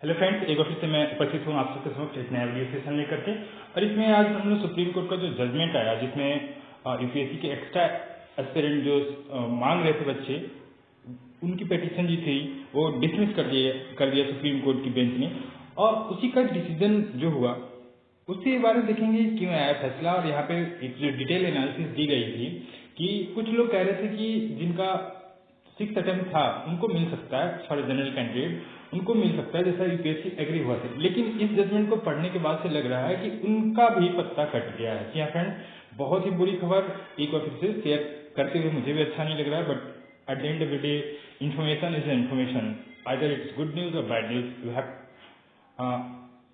Hello friends, एक बार फिर से मैं उपस्थित हूँ आप सबके समक्ष एक नया वीडियो सेशन लेकर के। और इसमें आज हम लोग सुप्रीम कोर्ट का जो जजमेंट आया, जिसमें यूपीएससी के एक्स्ट्रा एस्पिरेंट जो मांग रहे थे बच्चे, उनकी पिटीशन जो थी वो डिसमिस कर दिया सुप्रीम कोर्ट की बेंच ने। और उसी का डिसीजन जो हुआ उसके बारे में देखेंगे क्यों आया फैसला। और यहाँ पे एक जो डिटेल एनालिसिस दी गई थी कि कुछ लोग कह रहे थे कि जिनका 6th अटेम्प्ट था उनको मिल सकता है, फॉर जनरल कैंडिडेट उनको मिल सकता है जैसा यूपीएससी एग्री हुआ था। लेकिन इस जजमेंट को पढ़ने के बाद से लग रहा है कि उनका भी पत्ता कट गया है। जी हाँ फ्रेंड, बहुत ही बुरी खबर एक बार फिर से शेयर करते हुए मुझे भी अच्छा नहीं लग रहा है, but at the end of the day information is information, either it's good news और bad news, you have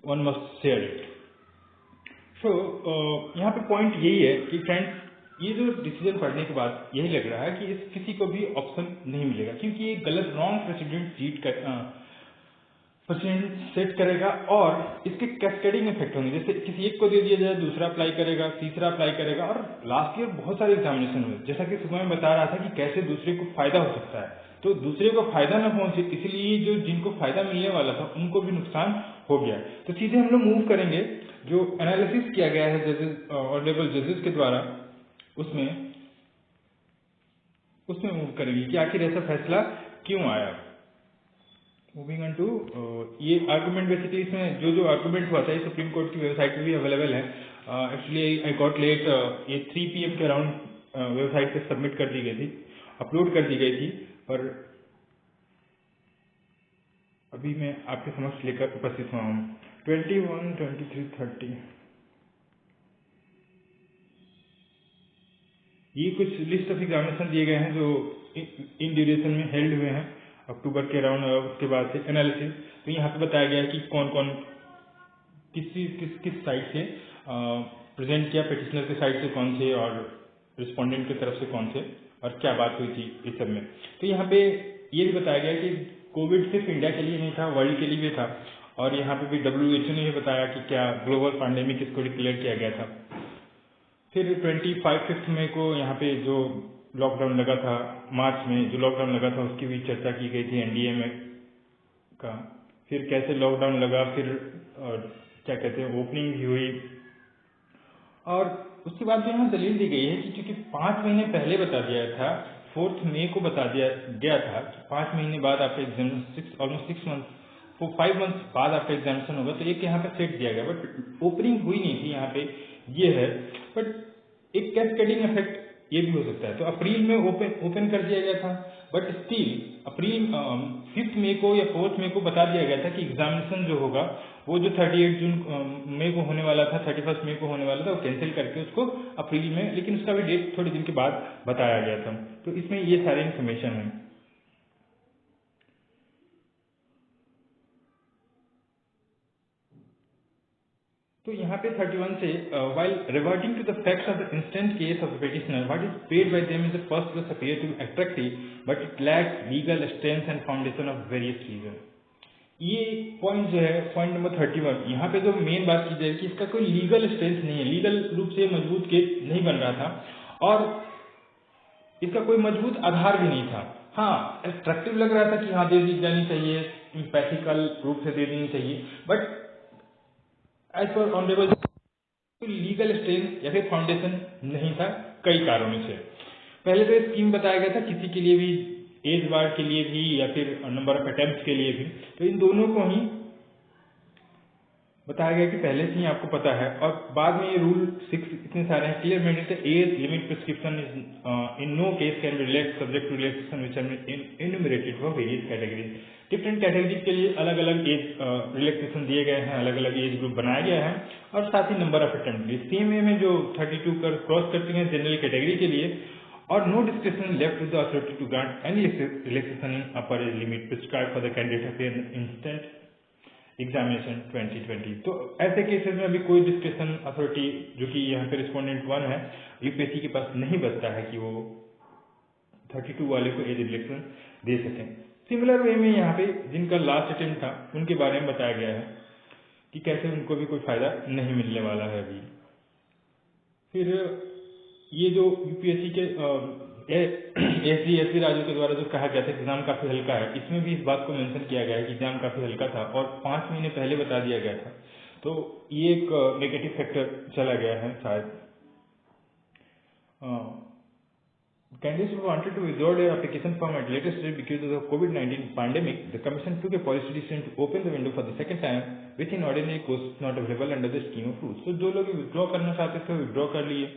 one must share it. So यहाँ पे पॉइंट यही है कि फ्रेंड्स, ये जो डिसीजन पढ़ने के बाद यही लग रहा है कि इस किसी को भी ऑप्शन नहीं मिलेगा, क्योंकि ये गलत रॉन्ग प्रेसिडेंट सेट करेगा और इसके कैस्केडिंग इफेक्ट होंगे। जैसे किसी एक को दे दिया जाए, दूसरा अप्लाई करेगा, तीसरा अप्लाई करेगा। और लास्ट ईयर बहुत सारे एग्जामिनेशन हुए, जैसा कि सुबह में बता रहा था कि कैसे दूसरे को फायदा हो सकता है, तो दूसरे को फायदा न पहुंचे, इसलिए जो जिनको फायदा मिलने वाला था उनको भी नुकसान हो गया। तो सीधे हम लोग मूव करेंगे जो एनालिसिस किया गया है जजेस, ऑनरेबल जजेस के द्वारा, उसमें मूव करेंगे कि आखिर ऐसा फैसला क्यों आया। मूविंग ऑन टू ये आर्गुमेंट, बेसिकली इसमें जो आर्गुमेंट हुआ था ये सुप्रीम कोर्ट की वेबसाइट पे भी अवेलेबल है। एक्चुअली आई गॉट लेट, ये 3 PM के अराउंड वेबसाइट पे सबमिट कर दी गई थी, अपलोड कर दी गई थी। और अभी मैं आपके समक्ष लेकर उपस्थित हुआ हूँ। 21, 23, 30 ये कुछ लिस्ट ऑफ एग्जामिनेशन दिए गए हैं जो इन ड्यूरेशन में हेल्ड हुए हैं अक्टूबर के अराउंड। उसके बाद से एनालिसिस, तो यहाँ पे बताया गया है कि कौन कौन किस साइड से प्रेजेंट किया, पिटिशनर के साइड से कौन से और रिस्पोंडेंट की तरफ से कौन से, और क्या बात हुई थी इस सब में। तो यहाँ पे ये भी बताया गया कि कोविड सिर्फ इंडिया के लिए नहीं था, वर्ल्ड के लिए भी था। और यहाँ पे भी WHO ने भी बताया कि क्या ग्लोबल पैंडेमिक इसको डिक्लेयर किया गया था। फिर 25 मई को यहाँ पे जो लॉकडाउन लगा था, मार्च में जो लॉकडाउन लगा था उसकी भी चर्चा की गई थी एनडीए में का। फिर कैसे लॉकडाउन लगा, फिर क्या कहते हैं ओपनिंग भी हुई। और उसके बाद जो यहाँ दलील दी गई है कि क्योंकि 5 महीने पहले बता दिया था, 4 मई को बता दिया गया था कि 5 महीने बाद आपका एग्जामिनेशन, ऑलमोस्ट 6 मंथ, 5 मंथ बाद आपका एग्जामिनेशन होगा, तो एक यहाँ पे सेट दिया गया। बट ओपनिंग हुई नहीं थी यहाँ पे, ये है। बट एक कैस्केडिंग इफेक्ट ये भी हो सकता है। तो अप्रैल में ओपन कर दिया गया था, बट स्टिल अप्रैल 5 मई को या 4 मई को बता दिया गया था कि एग्जामिनेशन जो होगा वो जो 38 मई को होने वाला था, 31 मई को होने वाला था, वो कैंसिल करके उसको अप्रैल में, लेकिन उसका भी डेट थोड़े दिन के बाद बताया गया था। तो इसमें ये सारे इन्फॉर्मेशन है। तो यहाँ पे 31 से while reverting to the facts of the instant case of the petitioner, what is paid by them in the first place appear to be attractive, but it lacks legal strength and foundation of various reasons. ये point जो है point number 31, यहाँ पे जो main बात की जाए कि इसका कोई लीगल स्ट्रेंथ नहीं है, लीगल रूप से मजबूत केस नहीं बन रहा था और इसका कोई मजबूत आधार भी नहीं था। हाँ, एट्रैक्टिव लग रहा था कि हाँ दे दी जानी चाहिए, इम्पैथिकल रूप से दे देनी चाहिए, but as per honourable legal strength या फिर फाउंडेशन नहीं था कई कारणों से। पहले तो स्कीम बताया गया था किसी के लिए भी, एज बार के लिए भी या फिर नंबर ऑफ अटेम्प्ट के लिए भी, तो इन दोनों को ही बताया गया कि पहले से ही आपको पता है। और बाद में ये रूल 6 इतने सारे हैं, clear mandatory age limit prescription in no case can be relax subject to relaxation which are enumerated for various categories. Different category के लिए अलग अलग एज रिलैक्सेशन दिए गए हैं, अलग अलग एज ग्रुप बनाया गया है। और साथ ही नंबर ऑफ अटेम्प्ट भी सेम वे में जो 32 कर क्रॉस करती है जनरल कैटेगरी के लिए। और no description left with the authority to grant any relaxation in upper age limit prescribe for the candidate appear instant examination 2020। तो ऐसे केसेस में अभी कोई डिस्क्रिप्शन अथॉरिटी, जो कि यहाँ पे रिस्पोंडेंट 1 है, यूपीएससी के पास नहीं बचता है कि वो 32 वाले को एज रिलेक्शन दे सकें। सिमिलर वे में यहाँ पे जिनका लास्ट अटेम्प्ट था उनके बारे में बताया गया है कि कैसे उनको भी कोई फायदा नहीं मिलने वाला है अभी। फिर ये जो यूपीएससी के एसडी राजू के द्वारा जो कहा गया था एग्जाम काफी हल्का है, इसमें भी इस बात को मेंशन किया गया है कि एग्जाम काफी हल्का था और 5 महीने पहले बता दिया गया था, तो ये एक नेगेटिव फैक्टर चला गया है शायद। Candidates who wanted to withdraw their application form at later stage because of the COVID-19 pandemic, the Commission took a policy decision to open the window for the second time with an ordinary course not available under the scheme of rules. तो जो लोग withdraw करना चाहते थे withdraw कर लिए।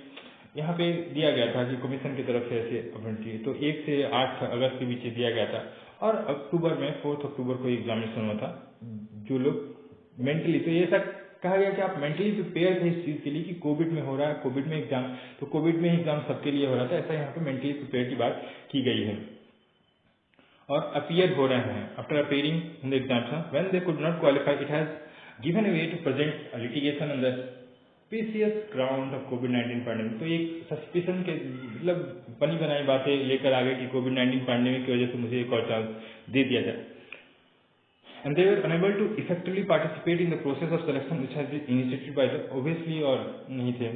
यहाँ पे दिया गया था कि कमीशन की तरफ से ऐसे अपॉइंट किए, तो 1 से 8 अगस्त के बीच दिया गया था और अक्टूबर में 4 अक्टूबर को एग्जामिनेशन हुआ था। जो लोग मेंटली, तो ये सब कहा गया कि आप मेंटली प्रिपेयर थे इस चीज के लिए कि कोविड में हो रहा है, कोविड में एग्जाम, तो कोविड में एग्जाम सबके लिए हो रहा था, ऐसा यहाँ पे मेंटली प्रिपेयर की बात की गई है। और अपीयर हो रहे हैं after appearing in the examination when they could not qualify, it has given a way to present litigation on the specious ground of कोविड-19 पैंडेमिक। तो एक सस्पिशन के मतलब बनी बनाई बातें लेकर आ गए कि कोविड-19 पैंडेमिक की वजह से मुझे एक और चांस दे दिया जाए। And they were unable to effectively participate in the process of selection which has been initiated by the obviously or नहीं थे।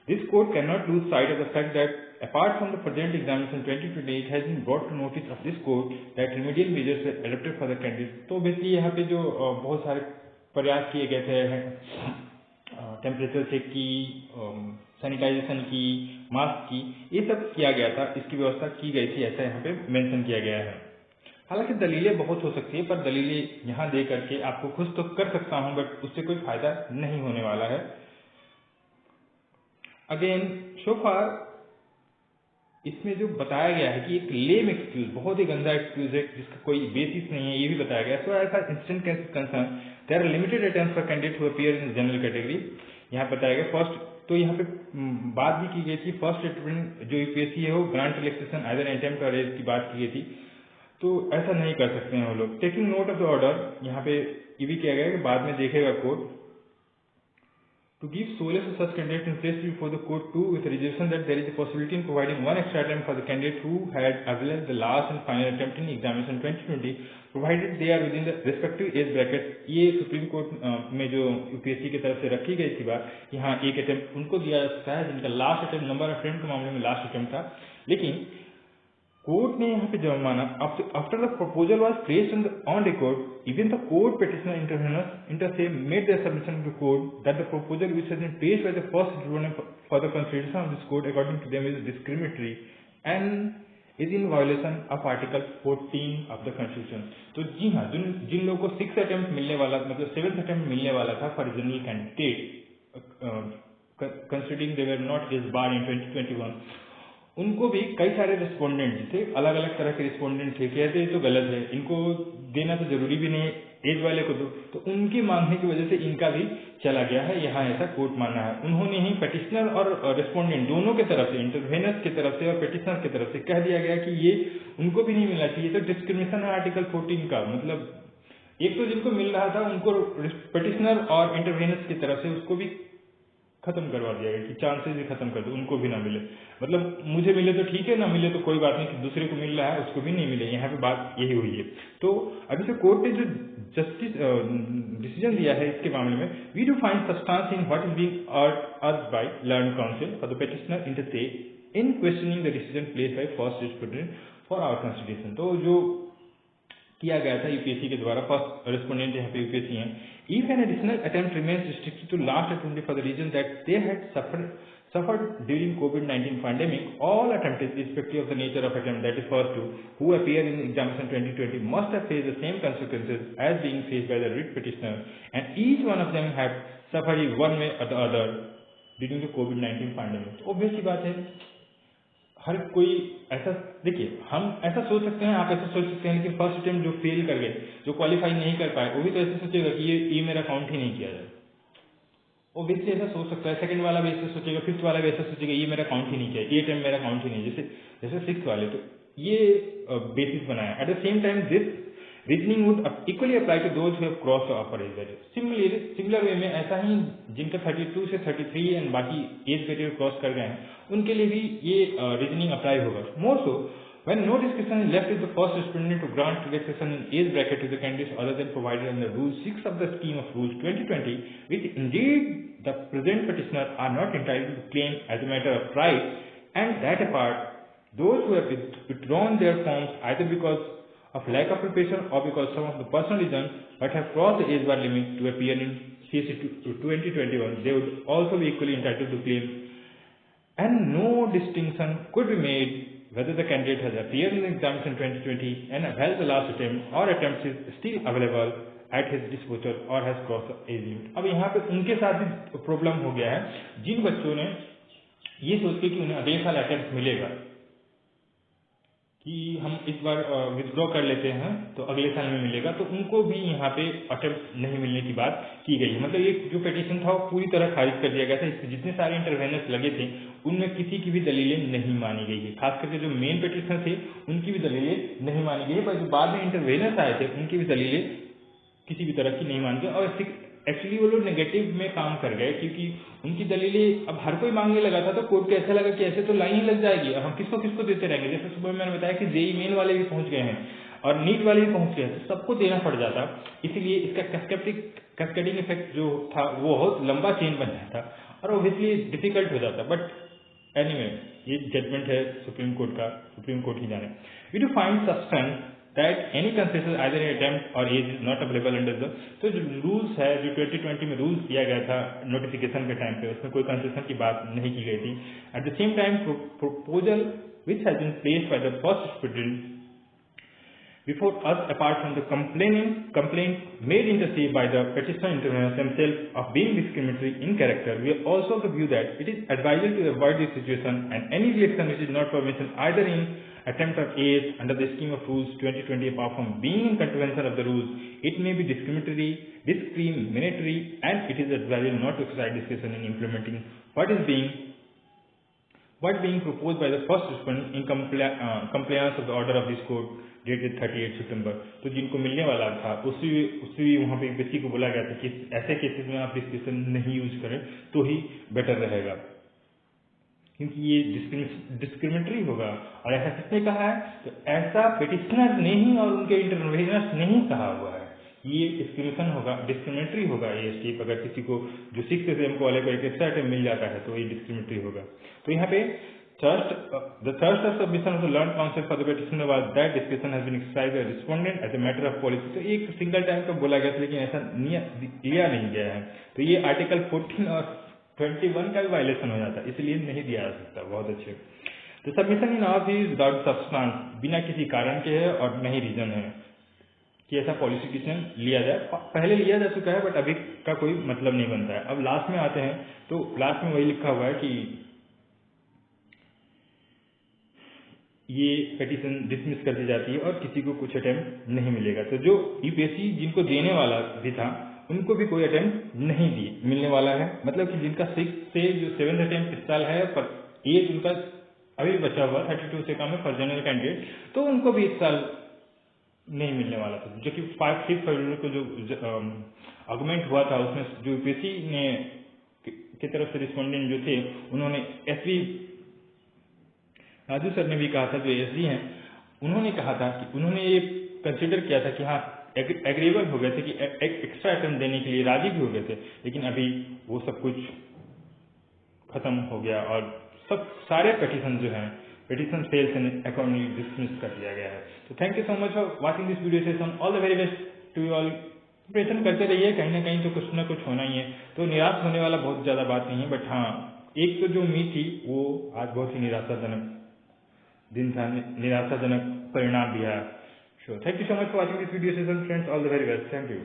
This court cannot lose sight of the fact that apart from the present examination 2020, it has been brought to notice of this court that remedial measures were adopted for the candidates। तो obviously यहाँ पे जो बहुत सारे प्रयास किए गए थे, टेम्परेचर चेक की, सैनिटाइजेशन की, मास्क की, ये सब किया गया था, इसकी व्यवस्था की गई थी, ऐसा यहाँ पे मेंशन किया गया है। हालांकि दलीलें बहुत हो सकती है, पर दलीलें यहाँ दे करके आपको खुश तो कर सकता हूं, बट उससे कोई फायदा नहीं होने वाला है। अगेन सो फार इसमें जो बताया गया है कि एक लेम एक्सक्यूज, बहुत ही गंदा एक्सक्यूज है जिसका कोई बेसिस नहीं है, ये भी बताया गया। So as instant cases concern there are limited attempts for candidate who appear in general category. यहाँ बताया गया फर्स्ट, तो यहाँ पे बात भी की गई थी फर्स्ट अटेम्प्ट जो यूपीएससी है वो grant relaxation as an attempt और एज की बात की गई थी, तो ऐसा नहीं कर सकते हैं वो लोग। Taking note of the order, यहाँ पे ये भी किया गया कि बाद में देखेगा court to give solace to such candidates in placed before the court too with reservation that there is a possibility in providing one extra attempt for the candidate who had availed the last and final attempt in examination 2020 provided they are within the respective age bracket। ये supreme court में जो UPSC की तरफ से रखी गई थी बात, यहाँ एक अटेम्प्ट उनको दिया जा सकता है जिनका last attempt number of friend के मामले में लास्ट अटेम्प्ट था। लेकिन कोर्ट ने यहाँ पे जब माना after the proposal was placed on record, even the court petitioner inter se made the submission to court that the proposal which has been placed by the first tribunal for the consideration of this court according to them is discriminatory and is in violation of article 14 of the constitution. तो जी हाँ, जिन लोगों को 6th attempt मिलने वाला, मतलब 7th attempt मिलने वाला था for general candidate considering they were not age bar in 2021, उनको भी कई सारे रिस्पोंडेंट जिसे अलग अलग तरह के रिस्पोंडेंट थे, कहते हैं तो गलत है, इनको देना तो जरूरी भी नहीं, एज वाले को दो, तो उनकी मांगने की वजह से इनका भी चला गया है, यहाँ ऐसा कोर्ट मानना है। उन्होंने ही पेटिशनर और रिस्पोंडेंट दोनों के तरफ से, इंटरवेनर्स की तरफ से और पेटिशनर की तरफ से कह दिया गया कि ये उनको भी नहीं मिलना चाहिए। तो डिस्क्रिमिनेशन है आर्टिकल 14 का, मतलब एक तो जिनको मिल रहा था उनको पेटिशनर और इंटरवेनर्स की तरफ से उसको भी खत्म करवा दिया गया कि चांसेस भी खत्म कर दो, उनको भी ना मिले। मतलब मुझे मिले तो ठीक है, ना मिले तो कोई बात नहीं, कि दूसरे को मिल रहा है उसको भी नहीं मिले, यहाँ पे बात यही हुई है। तो अभी से कोर्ट ने जो जस्टिस डिसीजन दिया है इसके मामले में, we do find substance in what is being urged by learned counsel for the petitioner inter se in questioning the decision placed by first respondent for our consideration. तो जो किया गया था यूपीएससी के द्वारा, फर्स्ट रिस्पोंडेंट यहाँ पे UPSC है, if an additional attempt remains restricted to last attempt for the reason that they had suffered during COVID-19 pandemic, all attempts irrespective of the nature of attempt, that is first two, who appear in examination 2020 must have faced the same consequences as being faced by the writ petitioner, and each one of them have suffered in one way or the other during the COVID-19 pandemic। तो obvious बात है, हर कोई ऐसा, देखिए हम ऐसा सोच सकते हैं, आप ऐसा सोच सकते हैं, लेकिन फर्स्ट अटेम्प्ट जो फेल कर गए, जो क्वालिफाई नहीं कर पाए, वो भी तो ऐसे सोचेगा कि ये मेरा काउंट ही नहीं किया जाए। ओबियसली ऐसा सोच सकता है। सेकंड वाला भी ऐसा सोचेगा, फिफ्थ वाला भी ऐसा सोचेगा, ये मेरा काउंट ही नहीं किया, ये अटेम्प्ट मेरा काउंट ही नहीं, जैसे सिक्स वाले। तो ये बेसिस बनाया। At the same time this reasoning would equally apply to those who have crossed the upper age barrier. Similar way में ऐसा ही जिनका 32 से 33 एंड बाकी एज बैरियर क्रॉस कर गए हैं, उनके लिए भी ये रीजनिंग अप्लाई होगा। मोर सो when no discretion is left with the first respondent to grant relaxation in age bracket to the candidates other than provided under Rule 6 of the scheme of Rules 2020, which indeed the present petitioner are not entitled to claim as a matter of right, and that apart, Those who have withdrawn their forms either because of lack of preparation or because some of the personal reasons but have crossed the age bar limit to appear in CSE 2021, they would also be equally entitled to claim, and no distinction could be made whether the candidate has appeared in the examination 2020 and while the last attempt or attempt is still available at his disposal or has crossed the age limit. अब यहाँ पे उनके साथ भी problem हो गया है जिन बच्चों ने ये सोच के कि उन्हें अगले साल अटेम्प्ट मिलेगा कि हम इस बार विथड्रॉ कर लेते हैं तो अगले साल में मिलेगा, तो उनको भी यहाँ पे अटेम्प्ट नहीं मिलने की बात की गई है। मतलब ये जो पिटीशन था वो पूरी तरह खारिज कर दिया गया था। इसमें जितने सारे इंटरवेनर्स लगे थे उनमें किसी की भी दलीलें नहीं मानी गई है, खास करके जो मेन पिटीशन थे उनकी भी दलीलें नहीं मानी गई है, पर जो बाद में इंटरवेनर्स आए थे उनकी भी दलीलें किसी भी तरह की नहीं मानी गई। और एक्चुअली वो लोग नेगेटिव में काम कर गए क्योंकि उनकी दलीलें अब हर कोई मांगने लगा था, तो कोर्ट को ऐसा लगा कि ऐसे तो लाइन ही लग जाएगी, अब हम किसको किसको देते रहेंगे। जैसे सुबह मैंने बताया कि जेई मेन वाले भी पहुंच गए हैं और नीट वाले भी पहुंच गए हैं, तो सबको देना पड़ जाता, इसलिए इसका कैस्केडिंग इफेक्ट जो था वो बहुत लंबा चेन बन जाता और ऑब्वियसली डिफिकल्ट हो जाता। बट एनीवे ये जजमेंट है सुप्रीम कोर्ट का, सुप्रीम कोर्ट ही जाने। We do find substance that any concession either in attempt or age is not available under the, तो जो रूल्स है जो 2020 में रूल्स दिया गया था नोटिफिकेशन के टाइम पे उसमें कोई कंसेशन की बात नहीं की गई थी। Eight the same time proposal which has been placed by the first student before us apart from the complaint made in the say by the petitioner interveners themselves of being discriminatory in character, we are also of the view that it is advisable to avoid this situation and any reaction which is not permission either in attempt or age under the scheme of rules 2020 apart from being in contravention of the rules, it may be discriminatory and it is advisable not to exercise discretion in implementing what being proposed by the first respondent in compliance of the order of this court dated 38 सितंबर। तो जिनको मिलने वाला था उसी वहाँ पे व्यक्ति को बोला गया था कि ऐसे केसेस में आप डिस्क्रिप्शन नहीं यूज करें तो ही बेटर रहेगा क्योंकि ये डिस्क्रिमिनेटरी होगा। और ऐसा किसने कहा है? तो ऐसा पिटिशनर ने ही और उनके इंटरवेनर्स ने ही कहा हुआ है, ये डिस्क्रिमिनेशन होगा, डिस्क्रिमिनेटरी होगा ये स्टेप। अगर किसी को जो 6 से को वाले को एक एक्स्ट्रा टाइम मिल जाता है तो ये डिस्क्रिमिनेटरी होगा। तो यहाँ पे the thirst of submission of the learned counsel for the petitioner was that discretion has been exercised by respondent as a matter of policy। तो एक सिंगल टाइम का बोला गया था लेकिन ऐसा लिया नहीं गया है, तो ये आर्टिकल 14 और 21 का भी वायलेशन हो जाता है, इसलिए नहीं दिया जा सकता। बहुत अच्छे। तो submission in our view without substance, बिना किसी कारण के है और नहीं रीजन है कि ऐसा पॉलिसी डिसीजन लिया जाए। पहले लिया जा चुका है बट अभी का कोई मतलब नहीं बनता है। अब लास्ट में आते हैं तो लास्ट में वही लिखा हुआ है कि ये पिटीशन डिसमिस कर दी जाती है और किसी को कुछ अटेम्प्ट नहीं मिलेगा। तो जो यूपीएससी जिनको देने वाला भी था उनको भी कोई अटेम्प्ट नहीं मिलने वाला है। मतलब कि जिनका 6 से जो 7th अटेम्प्ट इस साल है पर एज उनका अभी बचा हुआ 32 से कम है फॉर जनरल कैंडिडेट, तो उनको भी इस साल नहीं मिलने वाला था। जो कि 5-6 फरवरी को जो आर्गुमेंट हुआ था उसमें जो यूपीएससी ने की तरफ से रिस्पोंडेंट जो थे उन्होंने एसवी राजू सर ने भी कहा था जो एसडी हैं उन्होंने कहा था कि उन्होंने ये कंसिडर किया था कि हाँ एग्रीबल हो गए थे कि एक्स्ट्रा अटेम्प्ट देने के लिए राजी भी हो गए थे, लेकिन अभी वो सब कुछ खत्म हो गया और सब सारे पिटीशन जो हैं petition fails and accordingly dismiss कर दिया गया है। तो thank you so much for watching this video session. All the very best to you all. Preparation करते रहिए, कहीं ना कहीं तो कुछ ना कुछ होना ही है, तो निराश होने वाला बहुत ज्यादा बात नहीं है। बट हाँ एक तो जो उम्मीद थी वो आज बहुत ही निराशाजनक दिन था, निराशाजनक परिणाम भी है। So thank you so much for watching this video session friends. All the very best. Thank you.